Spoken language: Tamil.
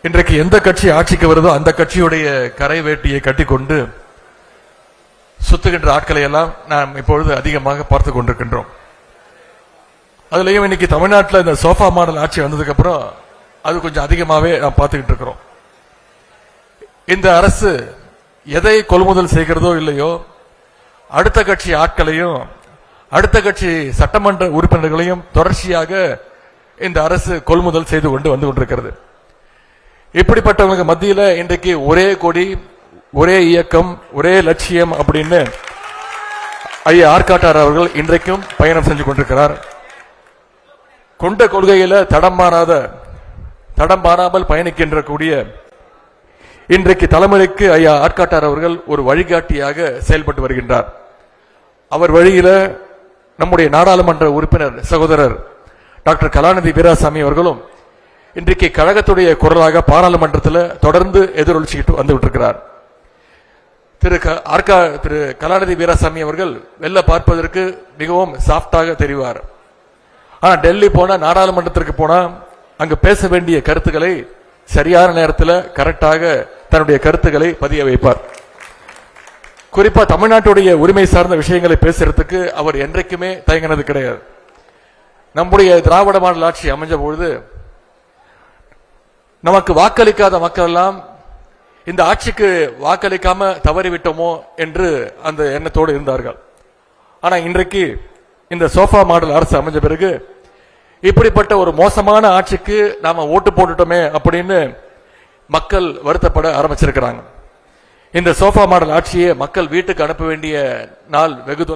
இன்றைக்கு எந்த கட்சி ஆட்சிக்கு வருதோ அந்த கட்சியுடைய கரை வேட்டியை கட்டிக்கொண்டு சுத்துகின்ற ஆட்களை எல்லாம் நாம் இப்பொழுது அதிகமாக பார்த்து கொண்டிருக்கின்றோம். அதுலயும் இன்னைக்கு தமிழ்நாட்டில் இந்த சோஃபா மாடல் ஆட்சி வந்ததுக்கு அப்புறம் அது கொஞ்சம் அதிகமாவே நாம் பார்த்துக்கிட்டு இருக்கிறோம். இந்த அரசு எதை கொள்முதல் செய்கிறதோ இல்லையோ அடுத்த கட்சி ஆட்களையும் அடுத்த கட்சி சட்டமன்ற உறுப்பினர்களையும் தொடர்ச்சியாக இந்த அரசு கொள்முதல் செய்து கொண்டு வந்து கொண்டிருக்கிறது. இப்படிப்பட்டவங்களுக்கு மத்தியில் இன்றைக்கு ஒரே கொடி, ஒரே இயக்கம், ஒரே லட்சியம் அப்படின்னு ஐயா ஆர்காட்டார் அவர்கள் இன்றைக்கும் பயணம் செஞ்சு கொண்டிருக்கிறார். கொண்ட கொள்கையில தடம் மாறாமல் பயணிக்கின்ற கூடிய இன்றைக்கு தலைமுறைக்கு ஐயா ஆர்காட்டார் அவர்கள் ஒரு வழிகாட்டியாக செயல்பட்டு வருகின்றார். அவர் வழியில நம்முடைய நாடாளுமன்ற உறுப்பினர் சகோதரர் டாக்டர் கலாநிதி வீராசாமி அவர்களும் இன்றைக்கு கழகத்துடைய குரலாக பாராளுமன்றத்தில் தொடர்ந்து எதிரொலிச்சுக்கிட்டு வந்துவிட்டு இருக்கிறார். திரு கலாநிதி வீராசாமி அவர்கள் வெளில பார்ப்பதற்கு மிகவும் சாஃப்டாக தெரிவார். ஆனா டெல்லி போனா, நாடாளுமன்றத்திற்கு போனா அங்கு பேச வேண்டிய கருத்துக்களை சரியான நேரத்தில் கரெக்டாக தன்னுடைய கருத்துக்களை பதிய வைப்பார். குறிப்பா தமிழ்நாட்டுடைய உரிமை சார்ந்த விஷயங்களை பேசுறதுக்கு அவர் என்றைக்குமே தயங்கினது கிடையாது. நம்முடைய திராவிட மாடல் ஆட்சி அமைஞ்ச பொழுது நமக்கு வாக்களிக்காத மக்கள் எல்லாம் இந்த ஆட்சிக்கு வாக்களிக்காம தவறிவிட்டோமோ என்று அந்த எண்ணத்தோடு இருந்தார்கள். ஆனா இன்றைக்கு இந்த சோஃபா மாடல் அரசு அமைஞ்ச பிறகு இப்படிப்பட்ட ஒரு மோசமான ஆட்சிக்கு நாம ஓட்டு போட்டுட்டோமே அப்படின்னு மக்கள் வருத்தப்பட ஆரம்பிச்சிருக்கிறாங்க. இந்த சோஃபா மாடல் ஆட்சியை மக்கள் வீட்டுக்கு அனுப்ப வேண்டிய நாள் வெகு